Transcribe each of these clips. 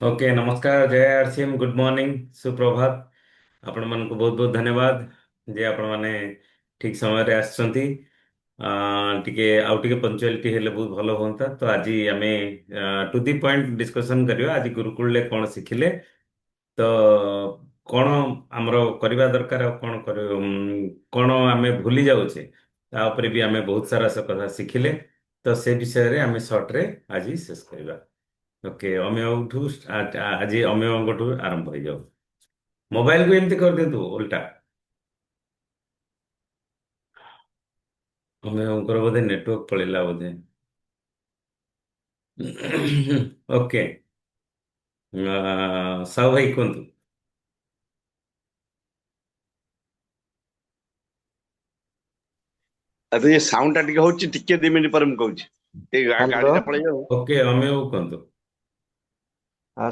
Okay नमस्कार जय RCM good morning सुप्रभात। आपण मानक बहुत बहुत धन्यवाद जे आपण माने ठीक समय रे आछंती। टिके आउ टिके पंक्चुअलिटी हेले बहुत भलो होंता। तो आज आमे टू दी पॉइंट डिस्कशन करियो। आज गुरुकुल ले कोन सिखिले तो कोन हमरो करबा दरकार और कोन कर कोन आमे भूली जाउछे ता ऊपर भी आमे बहुत सारा स कथा सिखिले। तो से विषय रे आमे शॉर्ट रे आज शेष करबा। ओके अमेयठू आज अमेयठू आरंभ हो जाओ। मोबाइल को एमती कर दिंतु उल्टा। अमेयंकर बोधे नेटवर्क पड़ेगा बोधे। ओके साहु भाई कहतु। ଆରେ ଏ ସାଉଣ୍ଡ ଟା ଟିକେ ହଉଛି, ଟିକେ 2 ମିନିଟ୍ ପରେ ମୁଁ କହୁଛି। ଏ ହ୍ୟାଲୋ। ଗାଡି ଟା ପଳେଇ ଯାଉ। ओके अमेय कहतु।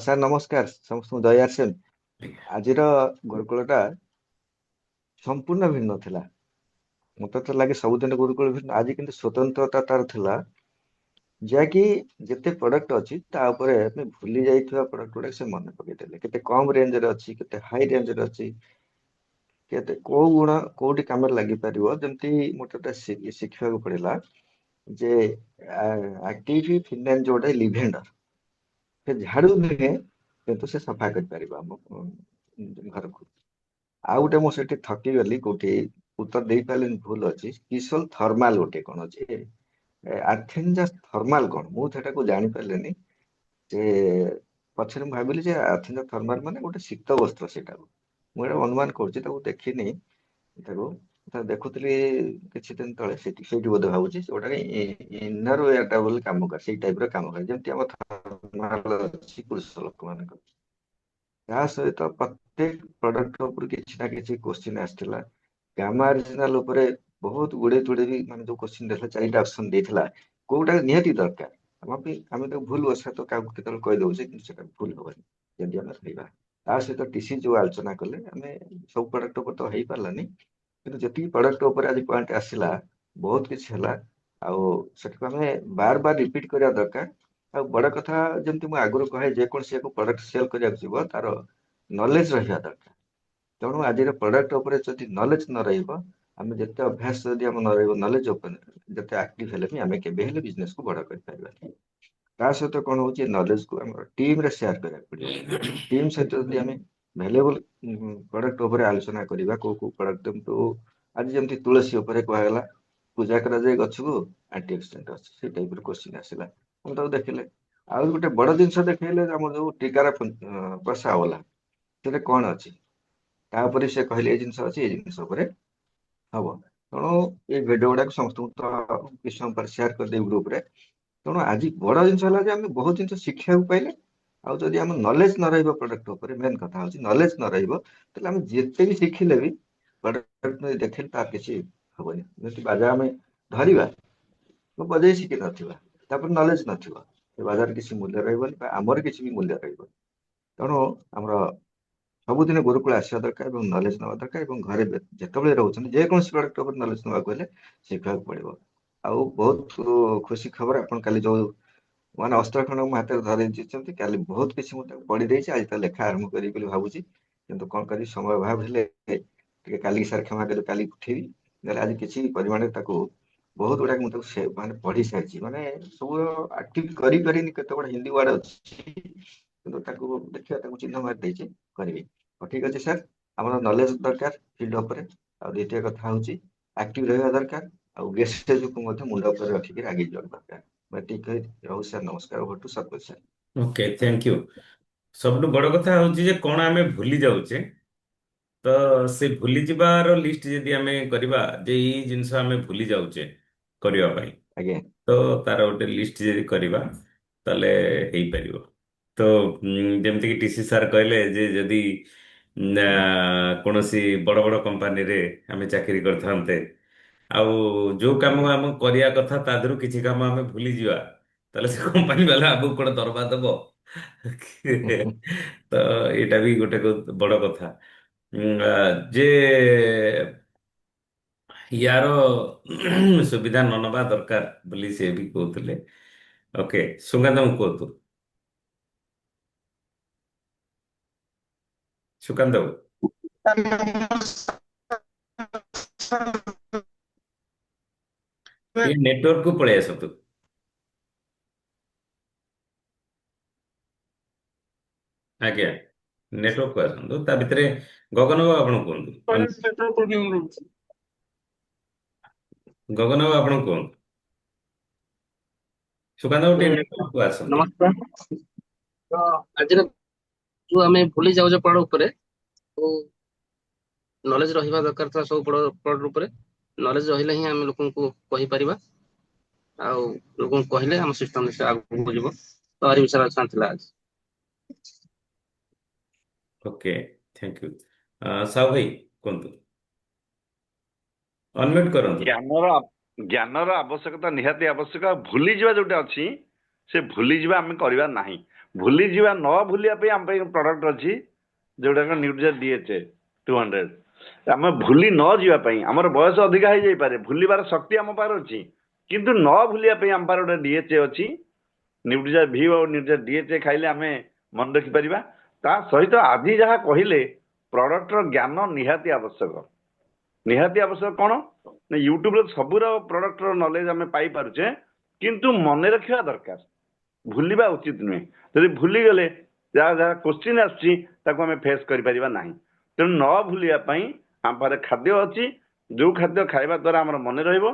ସାର୍ ନମସ୍କାର, ସମସ୍ତଙ୍କୁ ଜୟ ଆର୍ସେନ। ଆଜିର ଗୁରୁକୁଳଟା ସମ୍ପୂର୍ଣ୍ଣ ଭିନ୍ନ ଥିଲା। ମତେ ତ ଲାଗେ ସବୁଦିନ ଗୁରୁକୁଳ ଭିନ୍ନ, ଆଜି କିନ୍ତୁ ସ୍ୱତନ୍ତ୍ରତା ତାର ଥିଲା, ଯାହାକି ଯେତେ ପ୍ରଡକ୍ଟ ଅଛି ତା ଉପରେ ଆମେ ଭୁଲି ଯାଇଥିବା ପ୍ରଡକ୍ଟ ଗୁଡାକ ସେ ମନେ ପକେଇଦେଲେ। କେତେ କମ ରେଞ୍ଜରେ ଅଛି, କେତେ ହାଇ ରେଞ୍ଜରେ ଅଛି, କେତେ କୋଉ ଗୁଣ କୋଉଠି କାମରେ ଲାଗିପାରିବ। ଯେମିତି ମୋତେ ଗୋଟେ ଶିଖିବାକୁ ପଡିଲା ଯେ ଆକ୍ଟିଭ ଫିନାଇଲ ଯୋଉଟା ଲିଭେଣ୍ଡର, ସେ ଝାଡୁ ନୁହେଁ କିନ୍ତୁ ସେ ସଫା କରିପାରିବ ଆମ ଘରକୁ। ଆଉ ଗୋଟେ ମୁଁ ସେଠି ଥକିଗଲି, କୋଉଠି ଉତ୍ତର ଦେଇପାରିଲିନି, ଭୁଲ ଅଛି। କିସଲ ଥର୍ମାଲ ଗୋଟେ କଣ ଅଛି, ଆର୍ଥେଞ୍ଜା ଥର୍ମାଲ କଣ, ମୁଁ ସେଟାକୁ ଜାଣିପାରିଲିନି। ଯେ ପଛରେ ମୁଁ ଭାବିଲି ଯେ ଆର୍ଥେଞ୍ଜା ଥର୍ମାଲ ମାନେ ଗୋଟେ ଶୀତ ବସ୍ତ୍ର। ସେଟାକୁ ମୁଁ ଏଟା ଅନୁମାନ କରୁଛି, ତାକୁ ଦେଖିନି। ତାକୁ ଦେଖୁଥିଲି କିଛି ଦିନ ତଳେ, ସେଠି ସେଇଠି ବୋଧେ ଭାବୁଛି ଯୋଉଟା ଇନର ୱେୟାରଟା ବୋଲି କାମ କରେ, ସେଇ ଟାଇପର କାମ କରେ, ଯେମିତି ଆମ ଥର୍ମାଲ ଅଛି ପୁରୁଷ ଲୋକମାନଙ୍କର। ତା ସହିତ ପ୍ରତ୍ୟେକ ପ୍ରଡକ୍ଟ ଉପରେ କିଛି ନା କିଛି କୋଶ୍ଚିନ୍ ଆସିଥିଲା। ଗାମା ଅରିଜିନାଲ ଉପରେ ବହୁତ ଗୁଡେ ବି, ମାନେ ଯୋଉ କୋଶ୍ଚିନ୍ ଦେଇଥିଲା, 4ଟା ଅପସନ ଦେଇଥିଲା, କୋଉଟା ନିହାତି ଦରକାର। ଆମେ ତାକୁ ଭୁଲ ବସା ତ କାହାକୁ କେତେବେଳେ କହିଦଉଛେ, କିନ୍ତୁ ସେଟା ଭୁଲ ହବନି ଯଦି ଆମେ କହିବା। ତା ସହିତ ଟିସି ଯୋଉ ଆଲୋଚନା କଲେ, ଆମେ ସବୁ ପ୍ରଡକ୍ଟ ଉପରେ ତ ହେଇପାରିଲାନି, କିନ୍ତୁ ଯେତିକି ପ୍ରଡକ୍ଟ ଉପରେ ଆଜି ପଏଣ୍ଟ ଆସିଲା, ବହୁତ କିଛି ହେଲା। ଆଉ ସେଟାକୁ ଆମେ ବାର ବାର ରିପିଟ କରିବା ଦରକାର। ଆଉ ବଡ କଥା, ଯେମିତି ମୁଁ ଆଗରୁ କହେ, ଯେକୌଣସି ଏକ ପ୍ରଡକ୍ଟ ସେଲ କରିବାକୁ ଯିବ, ତାର ନଲେଜ ରହିବା ଦରକାର। ତେଣୁ ଆଜିର ପ୍ରଡକ୍ଟ ଉପରେ ଯଦି ନଲେଜ ନ ରହିବ, ଆମେ ଯେତେ ଅଭ୍ୟାସ ଯଦି ଆମ ନ ରହିବ ନଲେଜ ଉପରେ, ଯେତେ ଆକ୍ଟିଭ ହେଲେ ବି ଆମେ କେବେ ହେଲେ ବିଜନେସକୁ ବଡ କରିପାରିବାନି। ତା ସହିତ କଣ ହଉଛି, ନଲେଜକୁ ଆମର ଟିମରେ ସେୟାର କରିବାକୁ ପଡିବ। ଟିମ୍ ସହିତ ଯଦି ଆମେ ଭ୍ୟାଲୁଏବଲ ପ୍ରଡକ୍ଟ ଉପରେ ଆଲୋଚନା କରିବା, କୋଉ କୋଉ ପ୍ରଡକ୍ଟ, ଆଜି ଯେମିତି ତୁଳସୀ ଉପରେ କୁହାଗଲା, ପୂଜା କରାଯାଏ ଗଛକୁ, ଆଣ୍ଟି ଅକ୍ସିଡେଣ୍ଟ ଅଛି, ସେଇ ଟାଇପର କୋଶ୍ଚିନ୍ ଆସିଲା। ମୁଁ ତାକୁ ଦେଖିଲେ ଆଉ ଗୋଟେ ବଡ ଜିନିଷ ଦେଖେଇଲେ, ଆମର ଯୋଉ ଟିକାର ପ୍ରସାବଲା, ସେଟା କଣ ଅଛି, ତାପରେ ସେ କହିଲେ ଏ ଜିନିଷ ଅଛି, ଏ ଜିନିଷ ଉପରେ ହବ। ତେଣୁ ଏଇ ଭିଡିଓ ଗୁଡାକ ସମସ୍ତଙ୍କୁ ତ କିଛି ସମୟ ପରେ ସେୟାର କରିଦେବି ଗ୍ରୁପରେ। ତେଣୁ ଆଜି ବଡ ଜିନିଷ ହେଲା ଯେ ଆମେ ବହୁତ ଜିନିଷ ଶିଖିବାକୁ ପାଇଲେ। ଆଉ ଯଦି ଆମ ନଲେଜ ନ ରହିବ ପ୍ରଡକ୍ଟ ଉପରେ, ମେନ୍ କଥା ହଉଛି ନଲେଜ ନ ରହିବ, ତାହେଲେ ଆମେ ଯେତେ ବି ଶିଖିଲେ ବି ପ୍ରଡକ୍ଟ ଦେଖିଲେ ତାର କିଛି ହବନି। ଯେମିତି ବାଜା ଆମେ ଧରିବା, ବଜେଇ ଶିଖିନଥିବା, ତାପରେ ନଲେଜ ନଥିବ, ସେ ବାଜାର କିଛି ମୂଲ୍ୟ ରହିବନି, ବା ଆମର କିଛି ବି ମୂଲ୍ୟ ରହିବନି। ତେଣୁ ଆମର ସବୁଦିନ ଗୁରୁକୁଳ ଆସିବା ଦରକାର ଏବଂ ନଲେଜ ନେବା ଦରକାର। ଏବଂ ଘରେ ଯେତେବେଳେ ରହୁଛନ୍ତି, ଯେକୌଣସି ପ୍ରଡକ୍ଟ ଉପରେ ନଲେଜ ନେବାକୁ ହେଲେ ଶିଖିବାକୁ ପଡିବ। ଆଉ ବହୁତ ଖୁସି ଖବର, ଆପଣ କାଲି ଯୋଉ ମାନେ ଅସ୍ତ୍ର ଖଣ୍ଡ ମୋ ହାତରେ ଧରେଇ ଦେଇଛନ୍ତି, କାଲି ବହୁତ କିଛି ମୁଁ ତାକୁ ପଢି ଦେଇଛି। ଆଜି ତା ଲେଖା ଆରମ୍ଭ କରିବି ବୋଲି ଭାବୁଛି, କିନ୍ତୁ କଣ କରିବି, ସମୟ ଅଭାବ ହେଲେ ଟିକେ କାଲିକି ସାର୍ କ୍ଷମା କରି କାଲି ଉଠେଇବି। ନହେଲେ ଆଜି କିଛି ପରିମାଣରେ ତାକୁ ବହୁତ ଗୁଡାକ ମୁଁ ତାକୁ ମାନେ ପଢି ସାରିଛି, ମାନେ ସବୁ ଆକ୍ଟିଭ କରିପାରିନି, କେତେ ଗୁଡା ହିନ୍ଦୀ ୱାର୍ଡ ଅଛି, କିନ୍ତୁ ତାକୁ ଦେଖିବା, ତାକୁ ଚିହ୍ନ ମାରି ଦେଇଛି, କରିବି। ହଉ ଠିକ ଅଛି ସାର୍, ଆମର ନଲେଜ ଦରକାର ଫିଲ୍ଡ ଉପରେ। ଆଉ ଦ୍ୱିତୀୟ କଥା ହଉଛି ଆକ୍ଟିଭ ରହିବା ଦରକାର, ଆଉ ଗେଷ୍ଟେଜକୁ ମଧ୍ୟ ମୁଣ୍ଡ ଉପରେ ରଖିକି ଆଗେଇ ଯିବା ଦରକାର। ଠିକ ରହୁ ସାର୍, ନମସ୍କାର। Over to Sarbat sir. Okay thank you. सबଠୁ ବଡ଼ କଥା ହେଉଛି ଯେ କ'ଣ ଆମେ ଭୁଲି ଯାଉଛେ। ତ ସେ ଭୁଲି ଯିବାର ଲିଷ୍ଟ ଯଦି ଆମେ କରିବା ଯେ ଏଇ ଜିନିଷ ଆମେ ଭୁଲି ଯାଉଛେ କରିବା ପାଇଁ, ଆଜ୍ଞା। ତ ତାର ଗୋଟେ ଲିଷ୍ଟ ଯଦି କରିବା ତାହେଲେ ହେଇପାରିବ। ତ ଯେମିତିକି ଟିସି ସାର୍ କହିଲେ ଯେ ଯଦି କୌଣସି ବଡ଼ ବଡ଼ କମ୍ପାନୀରେ ଆମେ ଚାକିରି କରିଥାନ୍ତେ, ଆଉ ଯୋଉ କାମ ଆମେ କରିବା କଥା ତା ଦେହରୁ କିଛି କାମ ଆମେ ଭୁଲିଯିବା, ତାହେଲେ ସେ କମ୍ପାନୀ ବାଲା ଆମକୁ କ'ଣ ଦରମା ଦବ? ତ ଏଇଟା ବି ଗୋଟେ ବଡ଼ କଥା। ଯେ ୟାର ସୁବିଧା ନ ନେବା ଦରକାର ବୋଲି ସେ ବି କହୁଥିଲେ। ଓକେ, ସୁକାନ୍ତଙ୍କୁ କୁହନ୍ତୁ। ସୁକାନ୍ତ ବାବୁ, ଟିକେ ନେଟୱାର୍କକୁ ପଳେଇ ଆସନ୍ତୁ। ଆଜ୍ଞା, ନେଟୱାର୍କକୁ ଆସନ୍ତୁ। ତା ଭିତରେ ଗଗନ ବାବୁ ଆପଣ କୁହନ୍ତୁ। ଗଗନ ବାବୁ ଆପଣ କୁହନ୍ତୁ। ସୁକାନ୍ତ ବାବୁ ଟିକେ ନେଟୱାର୍କକୁ ଆସନ୍ତୁ। ନମସ୍କାର। ତ ଆଜିର ଯୋଉ ଆମେ ଭୁଲି ଯାଉଛେ ପ୍ରଡକ୍ଟ ଉପରେ, ନଲେଜ ରହିବା ଦରକାର ଥିଲା ସବୁ ପ୍ରଡକ୍ଟ ଉପରେ। ନଲେଜ ରହିଲେ ହିଁ ଆମେ ଲୋକଙ୍କୁ କହିପାରିବା, ଆଉ ଲୋକଙ୍କୁ କହିଲେ ଆମ ସିଷ୍ଟମ ନିଶ୍ଚୟ ଆଗକୁ ଯିବ। ତ ଆରି ବିଷୟରେ ଆଲୋଚନା ଥିଲା ଆଜି। Okay, thank you. ସାହୁ ଭାଇ କୁହନ୍ତୁ, ଅନମ୍ୟୁଟ କରନ୍ତୁ। ଜ୍ଞାନର ଆବଶ୍ୟକତା ନିହାତି ଆବଶ୍ୟକ। ଆଉ ଭୁଲିଯିବା ଯୋଉଟା ଅଛି ସେ ଭୁଲିଯିବା ଆମେ କରିବା ନାହିଁ। ଭୁଲିଯିବା ନ ଭୁଲିବା ପାଇଁ ଆମ ପାଇଁ ପ୍ରଡକ୍ଟ ଅଛି ଯୋଉଟାକ ନ୍ୟୁଟ୍ରିଜର DHA 200। ଆମେ ଭୁଲି ନ ଯିବା ପାଇଁ, ଆମର ବୟସ ଅଧିକା ହେଇଯାଇପାରେ, ଭୁଲିବାର ଶକ୍ତି ଆମ ପାଖରେ ଅଛି, କିନ୍ତୁ ନ ଭୁଲିବା ପାଇଁ ଆମ ପାଖରେ ଗୋଟେ DHA ଅଛି। ନ୍ୟୁଟ୍ରିଜର ଭି ଆଉ ନ୍ୟୁଟ୍ରିଜର DHA ଖାଇଲେ ଆମେ ମନେ ରଖିପାରିବା। ତା ସହିତ ଆଜି ଯାହା କହିଲେ ପ୍ରଡକ୍ଟର ଜ୍ଞାନ ନିହାତି ଆବଶ୍ୟକ। ନିହାତି ଆବଶ୍ୟକ କଣ ନା ୟୁଟ୍ୟୁବରେ ସବୁର ପ୍ରଡକ୍ଟର ନଲେଜ ଆମେ ପାଇପାରୁଛେ, କିନ୍ତୁ ମନେ ରଖିବା ଦରକାର। ଭୁଲିବା ଉଚିତ ନୁହେଁ। ଯଦି ଭୁଲିଗଲେ ଯାହା ଯାହା କୋଶ୍ଚିନ୍ ଆସୁଛି ତାକୁ ଆମେ ଫେସ୍ କରିପାରିବା ନାହିଁ। ତେଣୁ ନ ଭୁଲିବା ପାଇଁ ଆମ ପାଖରେ ଖାଦ୍ୟ ଅଛି, ଯୋଉ ଖାଦ୍ୟ ଖାଇବା ଦ୍ୱାରା ଆମର ମନେ ରହିବ,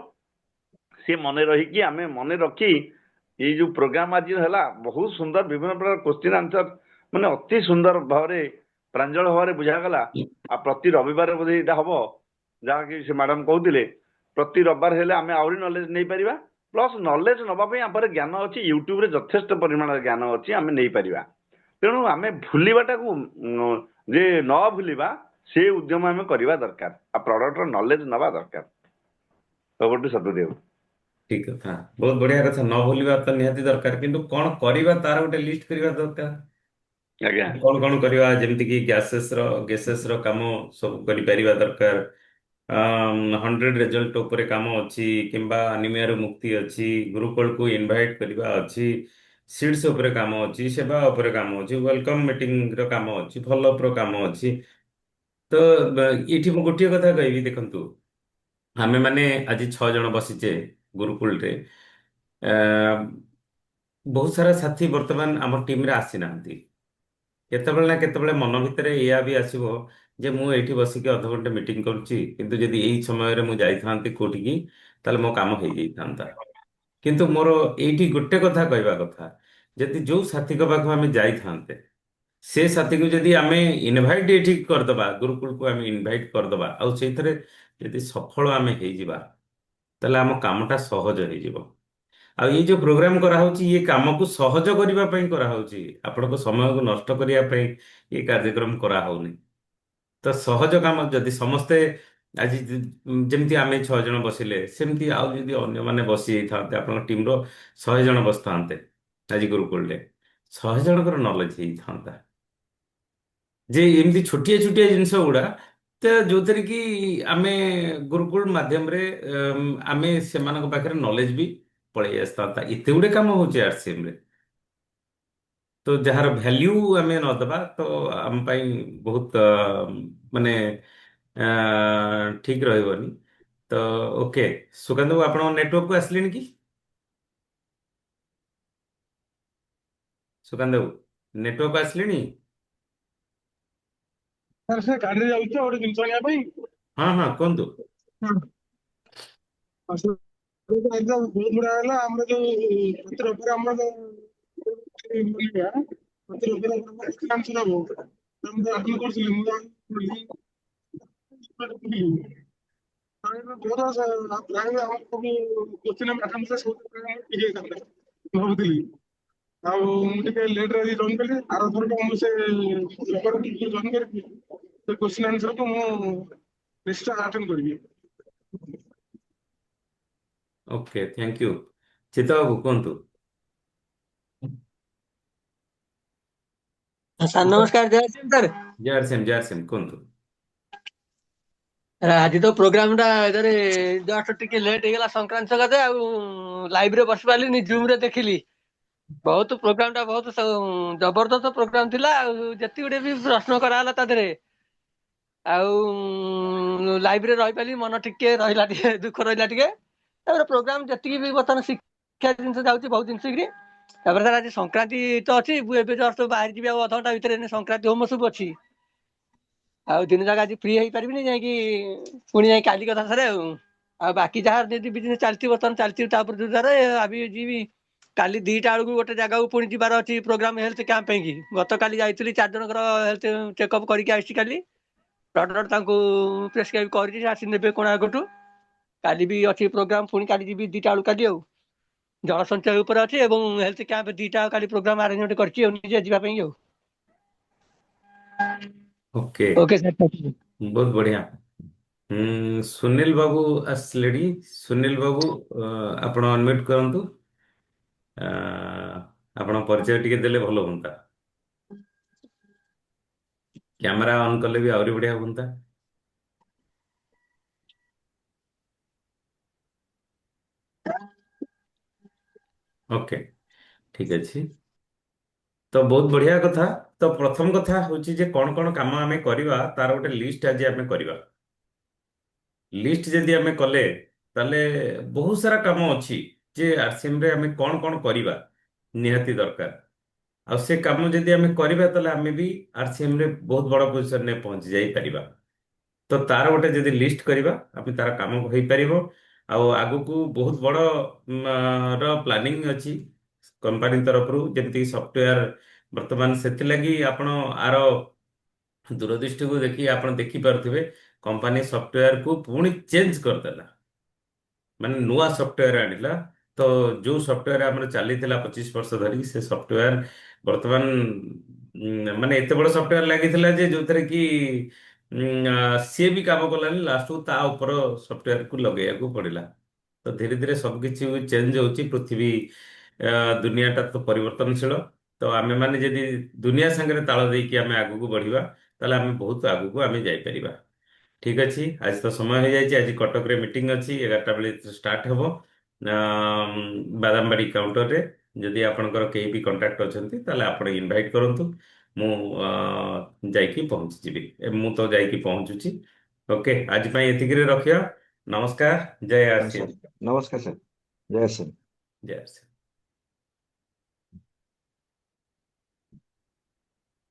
ସେ ମନେ ରହିକି ଆମେ ମନେ ରଖି ଏଇ ଯୋଉ ପ୍ରୋଗ୍ରାମ ଆଜି ହେଲା ବହୁତ ସୁନ୍ଦର, ବିଭିନ୍ନ ପ୍ରକାର କୋଶ୍ଚିନ୍ ଆନ୍ସର ମାନେ ଅତି ସୁନ୍ଦର ଭାବରେ ପ୍ରାଞ୍ଜଳ ଭାବରେ ବୁଝାଗଲା। ଆଉ ପ୍ରତି ରବିବାର ବୋଧେ ଏଇଟା ହବ, ଯାହାକି ସେ ମ୍ୟାଡାମ କହୁଥିଲେ ପ୍ରତି ରବିବାର ହେଲେ ଆମେ ଆହୁରି ନଲେଜ ନେଇପାରିବା। ପ୍ଲସ୍ ନଲେଜ ନେବା ପାଇଁ ଆମ ପାଖରେ ଜ୍ଞାନ ଅଛି, ୟୁଟ୍ୟୁବରେ ଯଥେଷ୍ଟ ପରିମାଣରେ ଜ୍ଞାନ ଅଛି, ଆମେ ନେଇପାରିବା। ତେଣୁ ଆମେ ଭୁଲିବାଟାକୁ ଯେ ନ ଭୁଲିବା ସେ ଉଦ୍ୟମ ଆମେ କରିବା ଦରକାର, ଆଉ ପ୍ରଡକ୍ଟର ନଲେଜ ନେବା ଦରକାର। ସବୁଠୁ ସତଦେବ ଠିକ କଥା, ବହୁତ ବଢିଆ କଥା। ନ ଭୁଲିବା ତ ନିହାତି ଦରକାର, କିନ୍ତୁ କଣ କରିବା ତାର ଗୋଟେ ଲିଷ୍ଟ କରିବା ଦରକାର। ଆଜ୍ଞା କଣ କଣ କରିବା, ଯେମିତିକି ଗ୍ୟାସେସ୍ ର କାମ ସବୁ କରିପାରିବା ଦରକାର। 100 ରେଜଲ୍ଟ ଉପରେ କାମ ଅଛି, କିମ୍ବା ଆନିମିଆରୁ ମୁକ୍ତି ଅଛି, ଗୁରୁକୁଳକୁ ଇନଭାଇଟ୍ କରିବା ଅଛି, ସିଡ୍ସ ଉପରେ କାମ ଅଛି, ସେବା ଉପରେ କାମ ଅଛି, ୱେଲକମ୍ ମିଟିଂର କାମ ଅଛି, ଫଲୋଅପ୍ର କାମ ଅଛି। ତ ଏଇଠି ମୁଁ ଗୋଟିଏ କଥା କହିବି, ଦେଖନ୍ତୁ, ଆମେ ମାନେ ଆଜି 6 ଜଣ ବସିଛେ ଗୁରୁକୁଳରେ। ଆ, ବହୁତ ସାରା ସାଥୀ ବର୍ତ୍ତମାନ ଆମ ଟିମରେ ଆସିନାହାନ୍ତି। କେତେବେଳେ ନା କେତେବେଳେ ମନ ଭିତରେ ଏଇଆ ବି ଆସିବ ଯେ ମୁଁ ଏଇଠି ବସିକି ଅଧଘଣ୍ଟେ ମିଟିଂ କରୁଛି, କିନ୍ତୁ ଯଦି ଏଇ ସମୟରେ ମୁଁ ଯାଇଥାନ୍ତି କୋଉଠିକି, ତାହେଲେ ମୋ କାମ ହେଇଯାଇଥାନ୍ତା। କିନ୍ତୁ ମୋର ଏଇଠି ଗୋଟେ କଥା କହିବା କଥା, ଯଦି ଯୋଉ ସାଥୀଙ୍କ ପାଖକୁ ଆମେ ଯାଇଥାନ୍ତେ, ସେ ସାଥୀକୁ ଯଦି ଆମେ ଇନଭାଇଟ୍ ଏଠି କରିଦବା, ଗୁରୁକୁଳକୁ ଆମେ ଇନଭାଇଟ୍ କରିଦବା, ଆଉ ସେଇଥିରେ ଯଦି ସଫଳ ଆମେ ହେଇଯିବା, ତାହେଲେ ଆମ କାମଟା ସହଜ ହେଇଯିବ। ଆଉ ଏଇ ଯୋଉ ପ୍ରୋଗ୍ରାମ କରାହଉଛି, ଇଏ କାମକୁ ସହଜ କରିବା ପାଇଁ କରାହଉଛି, ଆପଣଙ୍କ ସମୟକୁ ନଷ୍ଟ କରିବା ପାଇଁ ଏ କାର୍ଯ୍ୟକ୍ରମ କରାହଉନି। ତ ସହଜ କାମ ଯଦି ସମସ୍ତେ ଆଜି ଯେମିତି ଆମେ 6 ଜଣ ବସିଲେ, ସେମିତି ଆଉ ଯଦି ଅନ୍ୟମାନେ ବସି ଯାଇଥାନ୍ତେ, ଆପଣଙ୍କ ଟିମର 100 ଜଣ ବସିଥାନ୍ତେ ଆଜି ଗୁରୁକୁଳରେ, 100 ଜଣଙ୍କର ନଲେଜ ହେଇଥାନ୍ତା। ଯେ ଏମିତି ଛୋଟିଆ ଛୋଟିଆ ଜିନିଷ ଗୁଡା, ତ ଯୋଉଥିରେ କି ଆମେ ଗୁରୁକୁଳ ମାଧ୍ୟମରେ ଆମେ ସେମାନଙ୍କ ପାଖରେ ନଲେଜ ବି ପଳେଇ ଆସିଥାନ୍ତା। ଏତେ ଗୁଡେ କାମ ହଉଛି RCM ରେ, ତ ଯାହାର ଭ୍ୟାଲ୍ୟୁ ଆମେ ନଦେବା ତ ଆମ ପାଇଁ ବହୁତ ମାନେ ଠିକ ରହିବନି। ତ ଓକେ, ସୁକାନ୍ତ ବାବୁ ଆପଣଙ୍କ ନେଟୱାର୍କକୁ ଆସିଲେଣି କି? ସୁକାନ୍ତ ବାବୁ ନେଟୱାର୍କ ଆସିଲେଣି? ସାର୍ ସେ ଗାଡିରେ ଯାଉଛି ତ ଗୋଟେ ଜିନିଷ ଆଣିବା ପାଇଁ। ହଁ ହଁ, କୁହନ୍ତୁ। ହଁ। ଆଉ ସେ ଏକ୍ଜାମ ବହୁତ ଗୁଡା ହେଲା। ଆମର ଯୋଉ ପ୍ରତି ରବିବାର ଆମର ପ୍ରତି ରବିବାର କ୍ୟାମ୍ପ ହବ। ମୁଁ ଆଟେଣ୍ଡ କରୁଥିଲି, ମୁଁ ପ୍ରାୟ ଆମ ସବୁ କୋଶ୍ଚିନ୍ ଆଟେଣ୍ଡ ସବୁ ଠିକ ହେଇଥାନ୍ତା ମୁଁ ଭାବୁଥିଲି। ଆଉ ମୁଁ ଟିକେ ଲେଟରେ ଆଜି ଜଏନ୍ କଲି। ଆର ଥରକ ମୁଁ ସେ ରବିବାର ଟିକେ ଜଏନ୍ କରିକି ସେ କୋଶ୍ଚିନ୍ ଆନ୍ସରକୁ ମୁଁ ନିଶ୍ଚୟ ଆଟେଣ୍ଡ କରିବି। Okay, thank you. ଚିତ୍ତ ବାବୁ କୁହନ୍ତୁ। ସାର୍ ନମସ୍କାର, ଜୟ ଶ୍ରୀ ସାର୍। ଜୟ ଆର୍ ସି ଏମ୍ କୁହନ୍ତୁ। ଆଜି ତ ପ୍ରୋଗ୍ରାମ ଟା ଜଷ୍ଟ ଟିକେ ଲେଟ୍ ହେଇଗଲା ସଂକ୍ରାନ୍ତି ସକାଶେ, ଆଉ ଲାଇଭରେ ବସି ପାରିଲିନି, ଜୁମ ରେ ଦେଖିଲି। ବହୁତ ପ୍ରୋଗ୍ରାମ ଟା ବହୁତ ଜବରଦସ୍ତ ପ୍ରୋଗ୍ରାମ ଥିଲା। ଆଉ ଯେତିକି ଗୋଟେ ବି ପ୍ରଶ୍ନ କରାହେଲା ତା ଦେହରେ, ଆଉ ଲାଇଭରେ ରହିପାରିଲି, ମନ ଟିକେ ରହିଲା, ଟିକେ ଦୁଃଖ ରହିଲା ଟିକେ। ତାପରେ ପ୍ରୋଗ୍ରାମ ଯେତିକି ବି ବର୍ତ୍ତମାନ ଶିକ୍ଷା ଜିନିଷ ଯାଉଛି ବହୁତ ଜିନିଷ କିରି। ତାପରେ ସାର୍ ଆଜି ସଂକ୍ରାନ୍ତି ତ ଅଛି, ଏବେ ଜଷ୍ଟ ବାହାରି ଯିବି ଆଉ ଅଧଘଣ୍ଟା ଭିତରେ, ଏଇନେ ସଂକ୍ରାନ୍ତି ହୋମ ସବୁ ଅଛି। ଆଉ ଦିନ ଯାକ ଆଜି ଫ୍ରି ହେଇପାରିବିନି, ଯାଇକି ପୁଣି ଯାଇ କାଲି କଥା ସାରେ ଆଉ ବାକି ଯାହା ଯଦି ବିଜନେସ ଚାଲିଛି ବର୍ତ୍ତମାନ ଚାଲିଛି, ତାପରେ ଯୋଉ ଆବି ଯିବି କାଲି 2ଟା ବେଳକୁ ଗୋଟେ ଜାଗାକୁ ପୁଣି ଯିବାର ଅଛି ପ୍ରୋଗ୍ରାମ ହେଲ୍ଥ କ୍ୟାମ୍ପ ପାଇଁକି। ଗତକାଲି ଯାଇଥିଲି 4 ଜଣଙ୍କର ହେଲ୍ଥ ଚେକଅପ୍ କରିକି ଆସିଛି କାଲି। ଡକ୍ଟର ତାଙ୍କୁ ପ୍ରେସକ୍ରାଇବ କରିଛି, ସେ ଆସି ନେବେ କୋଣାର୍କଠୁ। କାଲି ବି ଅଛି ପ୍ରୋଗ୍ରାମ, ପୁଣି କାଲି ଯିବି 2ଟା ବେଳକୁ କାଲି। ଆଉ ଜଳ ସଞ୍ଚୟ ଉପରେ ଅଛି ଏବଂ ହେଲ୍ଥ କ୍ୟାମ୍ପ 2ଟା କାଲି ପ୍ରୋଗ୍ରାମ ଆରେଞ୍ଜମେଣ୍ଟ କରିଛି ଆଉ ନିଜେ ଯିବା ପାଇଁ ଆଉ। Okay, okay sir. ବହୁତ ବଢିଆ। ସୁନୀଲ ବାବୁ ଆସିଲେଣି। ସୁନୀଲ ବାବୁ, ଆପଣ ଅନମ୍ୟୁଟ କରନ୍ତୁ। ଆ, ଆପଣ ପରିଚୟ ଟିକେ ଦେଲେ ଭଲ ହୁଅନ୍ତା। କ୍ୟାମେରା ଅନ୍ କଲେ ବି ଆହୁରି ବଢିଆ ହୁଅନ୍ତା। ଓକେ, ଠିକ ଅଛି। ତ ବହୁତ ବଢିଆ କଥା। ତ ପ୍ରଥମ କଥା ହଉଛି ଯେ କଣ କଣ କାମ ଆମେ କରିବା, ତାର ଗୋଟେ ଲିଷ୍ଟ ଆଜି ଆମେ କରିବା। ଲିଷ୍ଟ ଯଦି ଆମେ କଲେ, ତାହେଲେ ବହୁତ ସାରା କାମ ଅଛି ଯେ ଆରସିଏମ ରେ ଆମେ କଣ କଣ କରିବା ନିହାତି ଦରକାର। ଆଉ ସେ କାମ ଯଦି ଆମେ କରିବା, ତାହେଲେ ଆମେ ବି ଆରସିଏମ ରେ ବହୁତ ବଡ ପୋଜିସନରେ ପହଞ୍ଚି ଯାଇପାରିବା। ତ ତାର ଗୋଟେ ଯଦି ଲିଷ୍ଟ କରିବା, ଆମେ ତାର କାମ ହେଇପାରିବ। ଆଉ ଆଗକୁ ବହୁତ ବଡ ର ପ୍ଲାନିଂ ଅଛି କମ୍ପାନୀ ତରଫରୁ, ଯେମିତିକି ସଫ୍ଟୱେର ବର୍ତ୍ତମାନ। ସେଥିଲାଗି ଆପଣ ଆର ଦୂରଦୃଷ୍ଟିକୁ ଦେଖି ଆପଣ ଦେଖିପାରୁଥିବେ, କମ୍ପାନୀ ସଫ୍ଟୱେରକୁ ପୁଣି ଚେଞ୍ଜ କରିଦେଲା, ମାନେ ନୂଆ ସଫ୍ଟୱେର ଆଣିଲା। ତ ଯୋଉ ସଫ୍ଟୱେର ଆମର ଚାଲିଥିଲା 25 ବର୍ଷ ଧରି, ସେ ସଫ୍ଟୱେର ବର୍ତ୍ତମାନ ମାନେ ଏତେ ବଡ ସଫ୍ଟୱେର ଲାଗିଥିଲା ଯେ ଯୋଉଥିରେ କି ସିଏ ବି କାମ କଲାନି, ଲାଷ୍ଟକୁ ତା ଉପର ସଫ୍ଟୱେରକୁ ଲଗେଇବାକୁ ପଡିଲା। ତ ଧୀରେ ଧୀରେ ସବୁକିଛି ଚେଞ୍ଜ ହଉଛି। ପୃଥିବୀ ଦୁନିଆଟା ତ ପରିବର୍ତ୍ତନଶୀଳ। ତ ଆମେମାନେ ଯଦି ଦୁନିଆ ସାଙ୍ଗରେ ତାଳ ଦେଇକି ଆମେ ଆଗକୁ ବଢିବା, ତାହେଲେ ଆମେ ବହୁତ ଆଗକୁ ଆମେ ଯାଇପାରିବା। ଠିକ ଅଛି, ଆଜି ତ ସମୟ ହେଇଯାଇଛି। ଆଜି କଟକରେ ମିଟିଂ ଅଛି, 11ଟା ବେଳେ ଷ୍ଟାର୍ଟ ହେବ ବାଦାମବାଡି କାଉଣ୍ଟରରେ। ଯଦି ଆପଣଙ୍କର କେହି ବି କଣ୍ଟାକ୍ଟ ଅଛନ୍ତି, ତାହେଲେ ଆପଣ ଇନଭାଇଟ୍ କରନ୍ତୁ। ମୁଁ ଯାଇକି ପହଞ୍ଚିଯିବି। ମୁଁ ତ ଯାଇକି ପହଞ୍ଚୁଛି। ଓକେ, ଆଜି ପାଇଁ ଏତିକିରେ ରଖିବା। ନମସ୍କାର, ଜୟ ହଁ ଆରସିଏମ। ସାର୍, ନମସ୍କାର ସାର୍, ଜୟ ଶ୍ରୀ। ଜୟ ଆରସିଏମ।